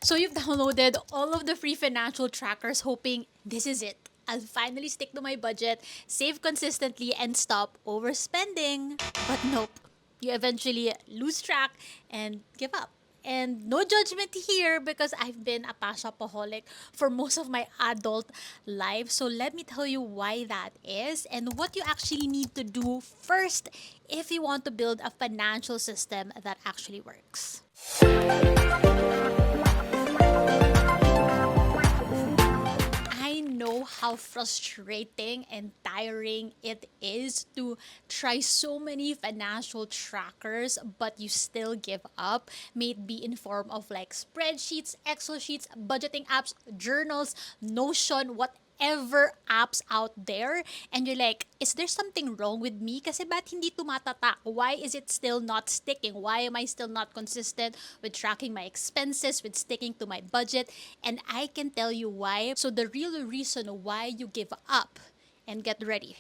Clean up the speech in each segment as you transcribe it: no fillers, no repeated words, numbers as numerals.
So you've downloaded all of the free financial trackers hoping this is it. I'll finally stick to my budget, save consistently, and stop overspending. But nope. You eventually lose track and give up. And no judgment here because I've been a pashopaholic for most of my adult life. So let me tell you why that is and what you actually need to do first if you want to build a financial system that actually works. I know how frustrating and tiring it is to try so many financial trackers, but you still give up. May it be in form of like spreadsheets, Excel sheets, budgeting apps, journals, Notion, whatever apps out there, and you're like, is there something wrong with me? Kasi ba't hindi tumatatak? Why is it still not sticking? Why am I still not consistent with tracking my expenses, with sticking to my budget? And I can tell you why. So the real reason why you give up, and get ready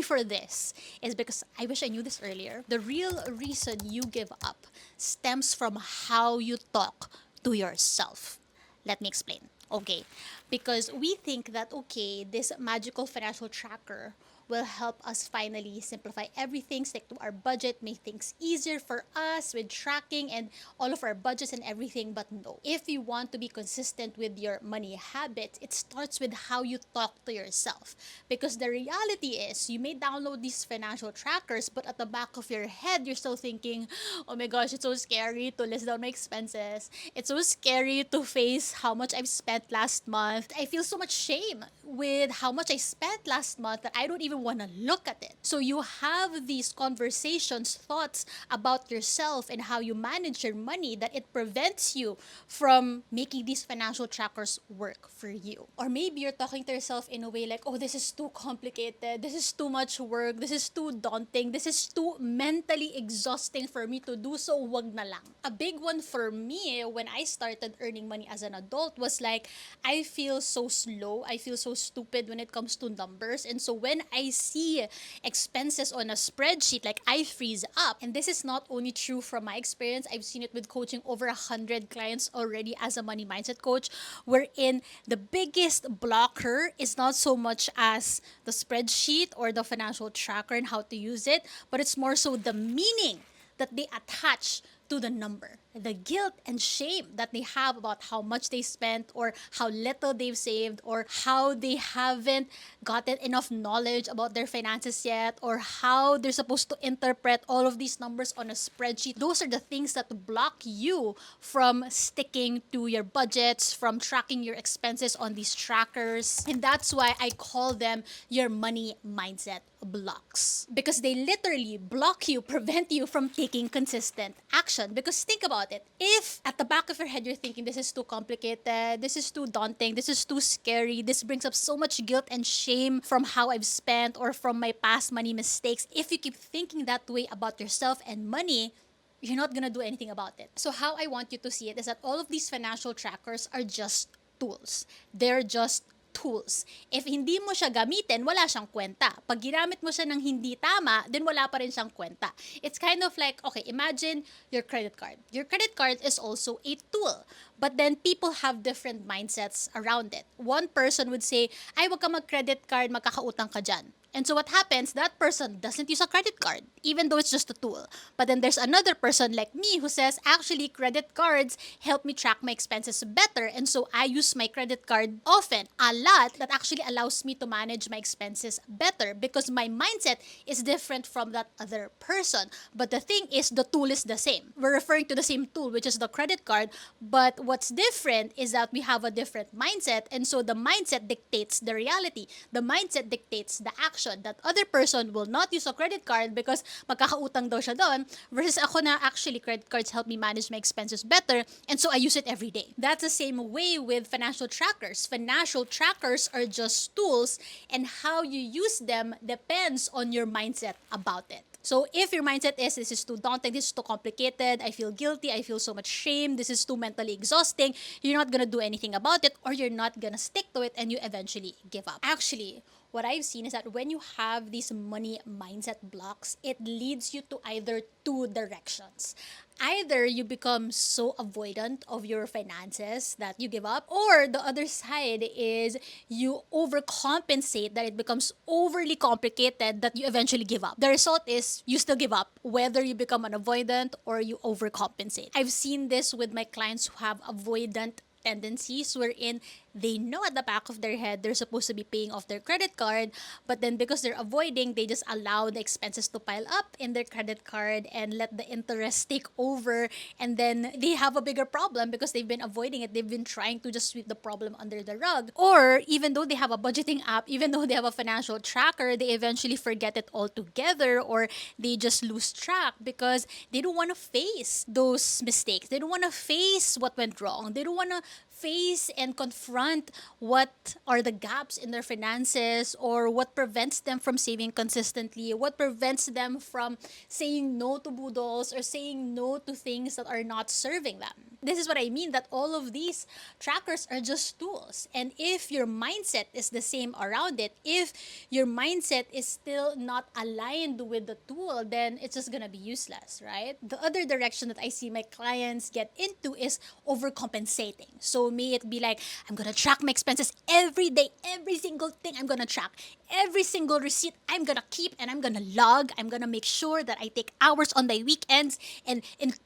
for this, is because I wish I knew this earlier. The real reason you give up stems from how you talk to yourself. Let me explain. Okay, because we think that, okay, this magical financial tracker will help us finally simplify everything, stick to our budget, make things easier for us with tracking and all of our budgets and everything. But no, if you want to be consistent with your money habits, it starts with how you talk to yourself. Because the reality is, you may download these financial trackers, but at the back of your head, you're still thinking, oh my gosh, it's so scary to list down my expenses. It's so scary to face how much I've spent last month. I feel so much shame with how much I spent last month that I don't even want to look at it. So you have these conversations, thoughts about yourself and how you manage your money that it prevents you from making these financial trackers work for you. Or maybe you're talking to yourself in a way like, oh, this is too complicated. This is too much work. This is too daunting. This is too mentally exhausting for me to do, so wag na lang. A big one for me when I started earning money as an adult was like, I feel so slow. I feel so stupid when it comes to numbers. And so when I see expenses on a spreadsheet, like I freeze up. And this is not only true from my experience, I've seen it with coaching over 100 clients already as a money mindset coach, wherein the biggest blocker is not so much as the spreadsheet or the financial tracker and how to use it, but it's more so the meaning that they attach to the number. The guilt and shame that they have about how much they spent or how little they've saved or how they haven't gotten enough knowledge about their finances yet or how they're supposed to interpret all of these numbers on a spreadsheet. Those are the things that block you from sticking to your budgets, from tracking your expenses on these trackers. And that's why I call them your money mindset blocks, because they literally block you, prevent you from taking consistent action. Because think about it, if at the back of your head you're thinking, this is too complicated, this is too daunting, this is too scary, this brings up so much guilt and shame from how I've spent or from my past money mistakes, if you keep thinking that way about yourself and money, you're not gonna do anything about it. So how I want you to see it is that all of these financial trackers are just tools. They're just tools. If hindi mo siya gamitin, wala siyang kwenta. Pag ginamit mo siya ng hindi tama, then wala pa rin siyang kwenta. It's kind of like, okay, imagine your credit card. Your credit card is also a tool. But then people have different mindsets around it. One person would say, ay, wag ka mag-credit card, magkakautang ka dyan. And so what happens, that person doesn't use a credit card, even though it's just a tool. But then there's another person like me who says, actually, credit cards help me track my expenses better. And so I use my credit card often, a lot, that actually allows me to manage my expenses better because my mindset is different from that other person. But the thing is, the tool is the same. We're referring to the same tool, which is the credit card. But what's different is that we have a different mindset. And so the mindset dictates the reality. The mindset dictates the action. That other person will not use a credit card because magkakautang daw siya doon, versus ako na actually credit cards help me manage my expenses better, and so I use it every day. That's the same way with financial trackers. Financial trackers are just tools, and how you use them depends on your mindset about it. So if your mindset is, this is too daunting, this is too complicated, I feel guilty, I feel so much shame, this is too mentally exhausting, you're not gonna do anything about it, or you're not gonna stick to it, and you eventually give up. Actually, what I've seen is that when you have these money mindset blocks, it leads you to either two directions. Either you become so avoidant of your finances that you give up, or the other side is you overcompensate that it becomes overly complicated that you eventually give up. The result is you still give up, whether you become an avoidant or you overcompensate. I've seen this with my clients who have avoidant tendencies wherein they know at the back of their head they're supposed to be paying off their credit card, but then because they're avoiding, they just allow the expenses to pile up in their credit card and let the interest take over, and then they have a bigger problem because they've been avoiding it. They've been trying to just sweep the problem under the rug. Or even though they have a budgeting app, even though they have a financial tracker, they eventually forget it altogether, or they just lose track because they don't want to face those mistakes. They don't want to face what went wrong. They don't want to face and confront what are the gaps in their finances, or what prevents them from saving consistently, what prevents them from saying no to boodles or saying no to things that are not serving them. This is what I mean, that all of these trackers are just tools. And if your mindset is the same around it, if your mindset is still not aligned with the tool, then it's just gonna be useless, right? The other direction that I see my clients get into is overcompensating. So may it be like, I'm gonna track my expenses every day, every single thing I'm gonna track, every single receipt I'm gonna keep, and I'm gonna log. I'm gonna make sure that I take hours on my weekends and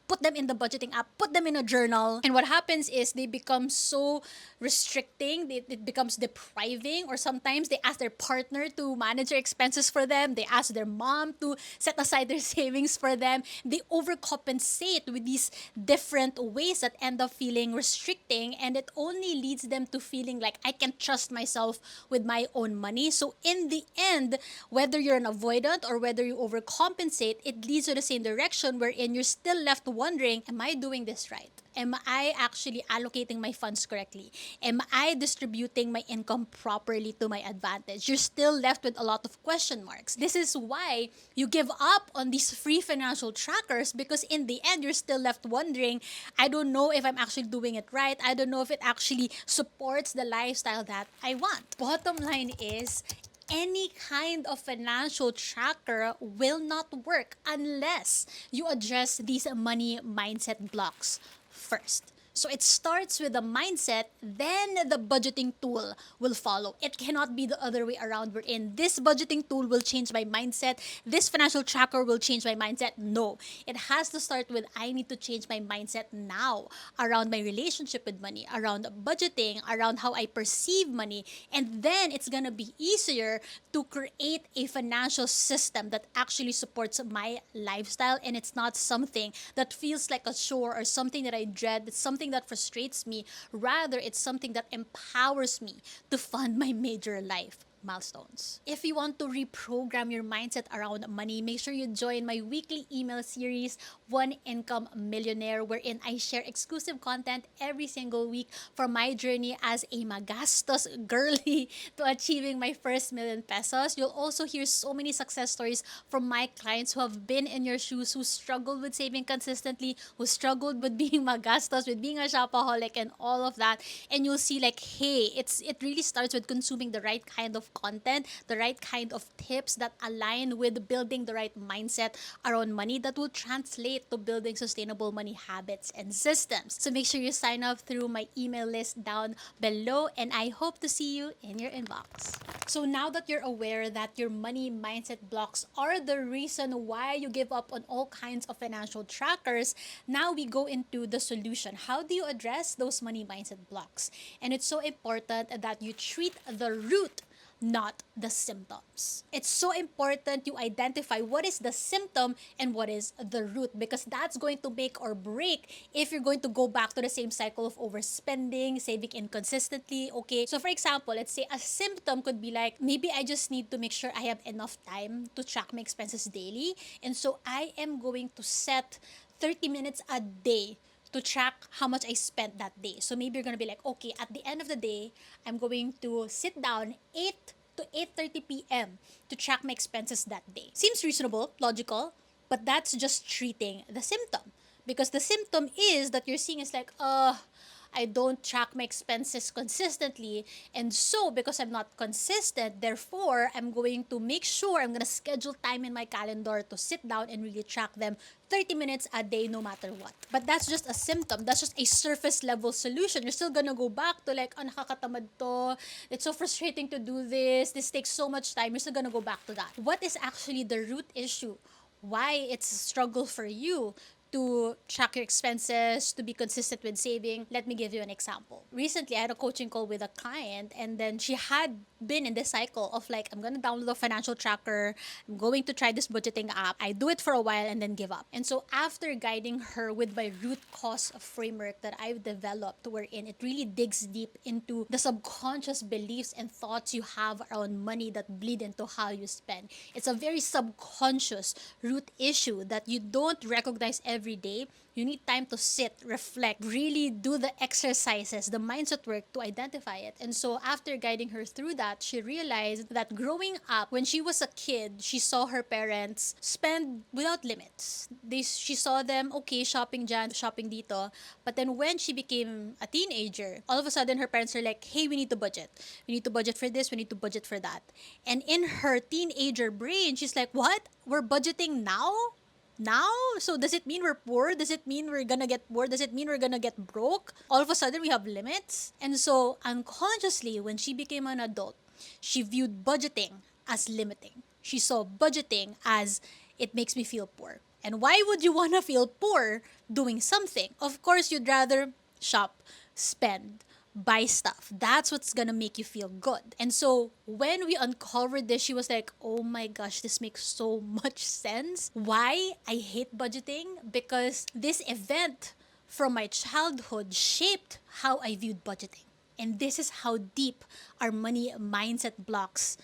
put them in the budgeting app, put them in a journal. And what happens is they become so restricting, it becomes depriving, or sometimes they ask their partner to manage their expenses for them, they ask their mom to set aside their savings for them. They overcompensate with these different ways that end up feeling restricting, and it only leads them to feeling like I can trust myself with my own money. So in the end, whether you're an avoidant or whether you overcompensate, it leads to the same direction, wherein you're still left wondering, am I doing this right? Am I actually allocating my funds correctly? Am I distributing my income properly to my advantage? You're still left with a lot of question marks. This is why you give up on these free financial trackers, because in the end, you're still left wondering, I don't know if I'm actually doing it right. I don't know if it actually supports the lifestyle that I want. Bottom line is, any kind of financial tracker will not work unless you address these money mindset blocks first. So it starts with the mindset, then the budgeting tool will follow. It cannot be the other way around. We're in this budgeting tool will change my mindset. This financial tracker will change my mindset. No, it has to start with I need to change my mindset now around my relationship with money, around budgeting, around how I perceive money. And then it's going to be easier to create a financial system that actually supports my lifestyle, and it's not something that feels like a chore or something that I dread. It's something that frustrates me. Rather, it's something that empowers me to fund my major life milestones. If you want to reprogram your mindset around money, make sure you join my weekly email series, One Income Millionaire, wherein I share exclusive content every single week from my journey as a magastos girly to achieving my first million pesos. You'll also hear so many success stories from my clients who have been in your shoes, who struggled with saving consistently, who struggled with being magastos, with being a shopaholic, and all of that. And you'll see like, hey, it really starts with consuming the right kind of content, the right kind of tips that align with building the right mindset around money that will translate to building sustainable money habits and systems. So make sure you sign up through my email list down below, and I hope to see you in your inbox. So now that you're aware that your money mindset blocks are the reason why you give up on all kinds of financial trackers, now we go into the solution. How do you address those money mindset blocks? And it's so important that you treat the root, not the symptoms. It's so important you identify what is the symptom and what is the root, because that's going to make or break if you're going to go back to the same cycle of overspending, saving inconsistently. Okay, so for example, let's say a symptom could be like, maybe I just need to make sure I have enough time to track my expenses daily, and so I am going to set 30 minutes a day to track how much I spent that day. So maybe you're gonna be like, okay, at the end of the day, I'm going to sit down 8 to 8:30 p.m. to track my expenses that day. Seems reasonable, logical, but that's just treating the symptom. Because the symptom is that you're seeing is like, I don't track my expenses consistently. And so, because I'm not consistent, therefore, I'm going to make sure I'm going to schedule time in my calendar to sit down and really track them 30 minutes a day no matter what. But that's just a symptom. That's just a surface level solution. You're still gonna go back to like, nakakatamad to. It's so frustrating to do this. This takes so much time. You're still gonna go back to that. What is actually the root issue? Why it's a struggle for you to track your expenses, to be consistent with saving. Let me give you an example. Recently, I had a coaching call with a client, and then she had been in this cycle of like, I'm gonna download a financial tracker, I'm going to try this budgeting app. I do it for a while and then give up. And so, after guiding her with my root cause framework that I've developed, wherein it really digs deep into the subconscious beliefs and thoughts you have around money that bleed into how you spend. It's a very subconscious root issue that you don't recognize every day. You need time to sit, reflect, really do the exercises, the mindset work to identify it. And so after guiding her through that, she realized that growing up, when she was a kid, she saw her parents spend without limits. She saw them, okay, shopping dyan, shopping dito. But then when she became a teenager, all of a sudden her parents are like, hey, we need to budget. We need to budget for this, we need to budget for that. And in her teenager brain, she's like, what? We're budgeting now? Now? So does it mean we're poor? Does it mean we're gonna get poor? Does it mean we're gonna get broke? All of a sudden we have limits? And so unconsciously, when she became an adult, she viewed budgeting as limiting. She saw budgeting as it makes me feel poor. And why would you wanna feel poor doing something? Of course, you'd rather shop, spend, buy stuff. That's what's gonna make you feel good. And so when we uncovered this, she was like, oh my gosh, this makes so much sense. Why I hate budgeting? Because this event from my childhood shaped how I viewed budgeting. And this is how deep our money mindset blocks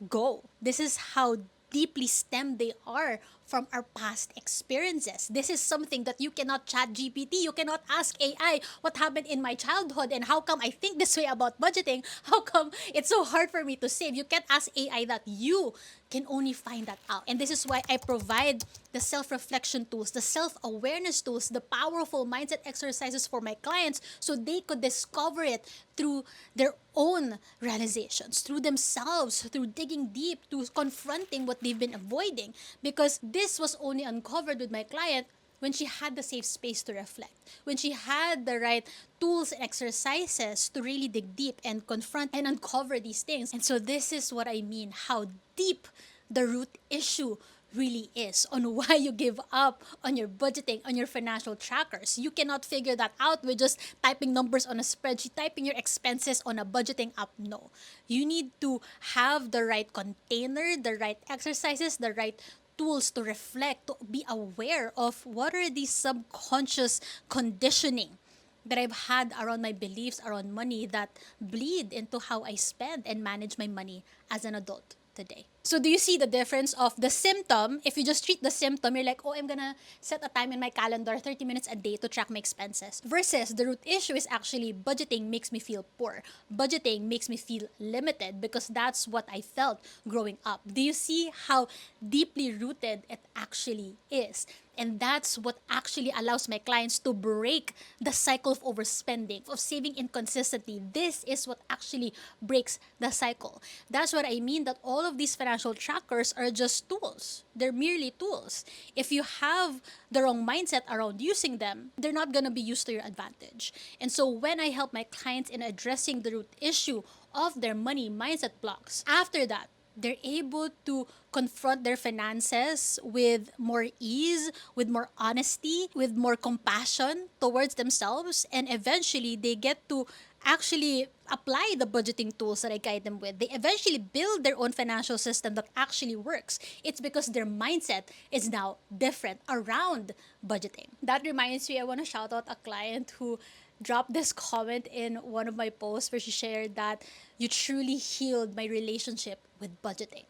go. This is how deeply stemmed they are from our past experiences. This is something that you cannot chat GPT. You cannot ask AI what happened in my childhood and how come I think this way about budgeting. How come it's so hard for me to save? You can't ask AI that. You can only find that out. And this is why I provide the self-reflection tools, the self-awareness tools, the powerful mindset exercises for my clients so they could discover it through their own realizations, through themselves, through digging deep, to confronting what they've been avoiding. Because this was only uncovered with my client when she had the safe space to reflect, when she had the right tools and exercises to really dig deep and confront and uncover these things. And so this is what I mean, how deep the root issue really is on why you give up on your budgeting, on your financial trackers. You cannot figure that out with just typing numbers on a spreadsheet, typing your expenses on a budgeting app. No. You need to have the right container, the right exercises, the right tools to reflect, to be aware of what are these subconscious conditioning that I've had around my beliefs around money that bleed into how I spend and manage my money as an adult today. So do you see the difference of the symptom? If you just treat the symptom, you're like, oh, I'm gonna set a time in my calendar, 30 minutes a day to track my expenses. Versus the root issue is actually budgeting makes me feel poor. Budgeting makes me feel limited because that's what I felt growing up. Do you see how deeply rooted it actually is? And that's what actually allows my clients to break the cycle of overspending, of saving inconsistently. This is what actually breaks the cycle. That's what I mean that all of these financial trackers are just tools. They're merely tools. If you have the wrong mindset around using them, they're not going to be used to your advantage. And so when I help my clients in addressing the root issue of their money mindset blocks, after that, they're able to confront their finances with more ease, with more honesty, with more compassion towards themselves, and eventually they get to actually apply the budgeting tools that I guide them with. They eventually build their own financial system that actually works. It's because their mindset is now different around budgeting. That reminds me, I want to shout out a client who dropped this comment in one of my posts where she shared that you truly healed my relationship with budgeting.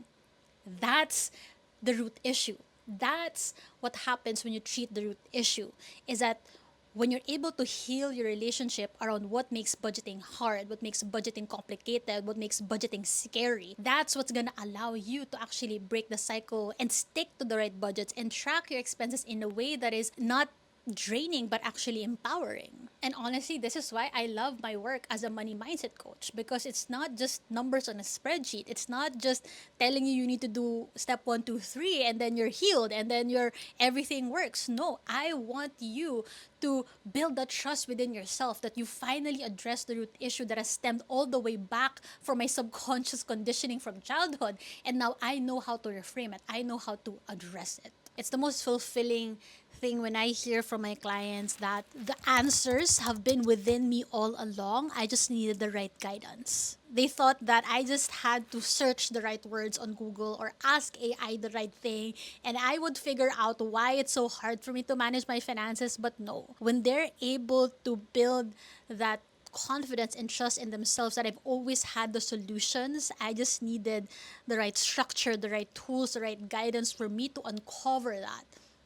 That's the root issue. That's what happens when you treat the root issue, is that when you're able to heal your relationship around what makes budgeting hard, what makes budgeting complicated, what makes budgeting scary, that's what's gonna allow you to actually break the cycle and stick to the right budgets and track your expenses in a way that is not draining but actually empowering. And honestly, this is why I love my work as a money mindset coach, because it's not just numbers on a spreadsheet. It's not just telling you need to do step 1, 2, 3 and then you're healed and then your everything works. No, I want you to build that trust within yourself that you finally address the root issue that has stemmed all the way back from my subconscious conditioning from childhood. And now I know how to reframe it. I know how to address it. It's the most fulfilling thing when I hear from my clients that the answers have been within me all along. I just needed the right guidance. They thought that I just had to search the right words on Google or ask AI the right thing and I would figure out why it's so hard for me to manage my finances. But no, when they're able to build that confidence and trust in themselves that I've always had the solutions. I just needed the right structure, the right tools, the right guidance for me to uncover that.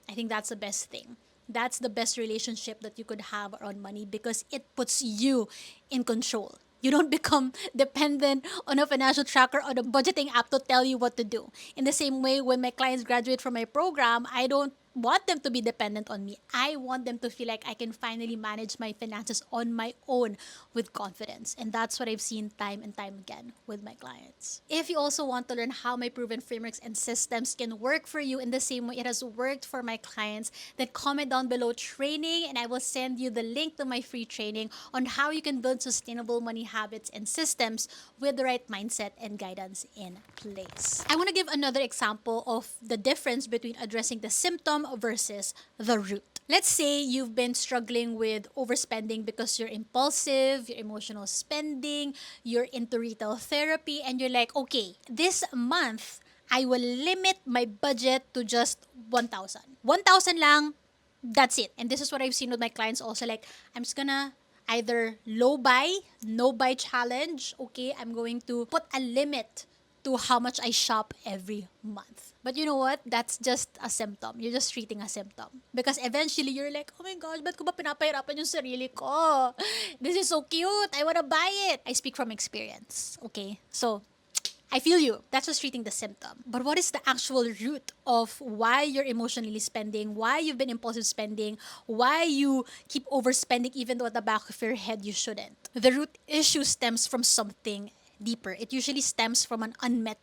I think that's the best thing. That's the best relationship that you could have around money because it puts you in control. You don't become dependent on a financial tracker or a budgeting app to tell you what to do. In the same way, when my clients graduate from my program, I don't want them to be dependent on me. I want them to feel like I can finally manage my finances on my own with confidence. And that's what I've seen time and time again with my clients. If you also want to learn how my proven frameworks and systems can work for you in the same way it has worked for my clients, then comment down below training and I will send you the link to my free training on how you can build sustainable money habits and systems with the right mindset and guidance in place. I want to give another example of the difference between addressing the symptom versus the root. Let's say you've been struggling with overspending because you're impulsive, you're emotional spending, you're into retail therapy, and you're like, okay, this month, I will limit my budget to just 1,000. 1,000 lang, that's it. And this is what I've seen with my clients also. Like, I'm just gonna either low buy, no buy challenge. Okay, I'm going to put a limit to how much I shop every month. But you know what? That's just a symptom. You're just treating a symptom. Because eventually, you're like, oh my gosh, ba't ko ba pinapahirapan yung sarili ko? This is so cute. I wanna buy it. I speak from experience. Okay? So, I feel you. That's just treating the symptom. But what is the actual root of why you're emotionally spending, why you've been impulsive spending, why you keep overspending even though at the back of your head you shouldn't? The root issue stems from something deeper. It usually stems from an unmet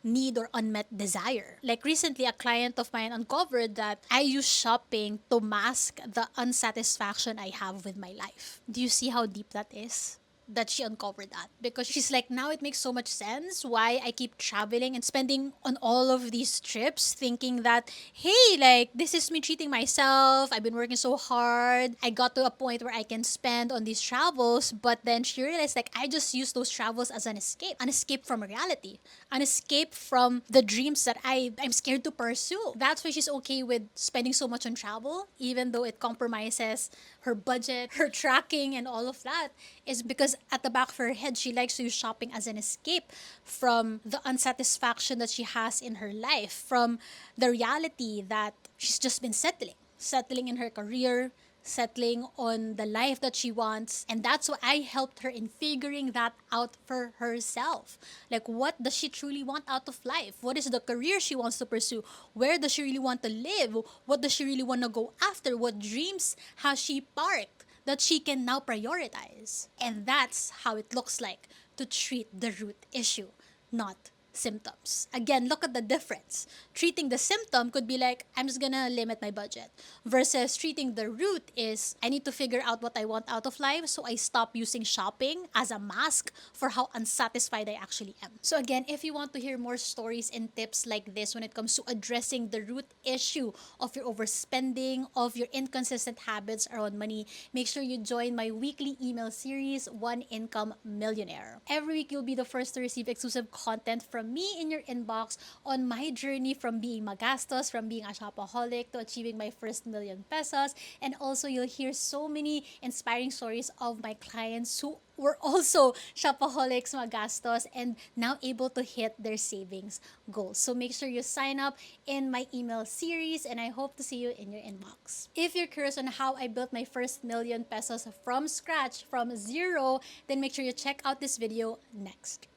need or unmet desire. Like recently, a client of mine uncovered that I use shopping to mask the unsatisfaction I have with my life. Do you see how deep that is? That she uncovered that because she's like, now it makes so much sense why I keep traveling and spending on all of these trips, thinking that, hey, like, this is me treating myself. I've been working so hard. I got to a point where I can spend on these travels, but then she realized, like, I just use those travels as an escape from reality, an escape from the dreams that I'm scared to pursue. That's why she's okay with spending so much on travel, even though it compromises her budget, her tracking, and all of that, is because at the back of her head, she likes to use shopping as an escape from the unsatisfaction that she has in her life, from the reality that she's just been settling in her career, settling on the life that she wants. And that's why I helped her in figuring that out for herself. Like, what does she truly want out of life? What is the career she wants to pursue? Where does she really want to live? What does she really want to go after? What dreams has she parked that she can now prioritize? And that's how it looks like to treat the root issue, not symptoms. Again, look at the difference. Treating the symptom could be like, I'm just gonna limit my budget. Versus treating the root is, I need to figure out what I want out of life, so I stop using shopping as a mask for how unsatisfied I actually am. So again, if you want to hear more stories and tips like this when it comes to addressing the root issue of your overspending, of your inconsistent habits around money, make sure you join my weekly email series, One Income Millionaire. Every week, you'll be the first to receive exclusive content from me in your inbox on my journey from being magastos, from being a shopaholic to achieving my first million pesos. And also, you'll hear so many inspiring stories of my clients who were also shopaholics, magastos, and now able to hit their savings goals. So make sure you sign up in my email series, and I hope to see you in your inbox. If you're curious on how I built my first million pesos from scratch, from zero, then make sure you check out this video next.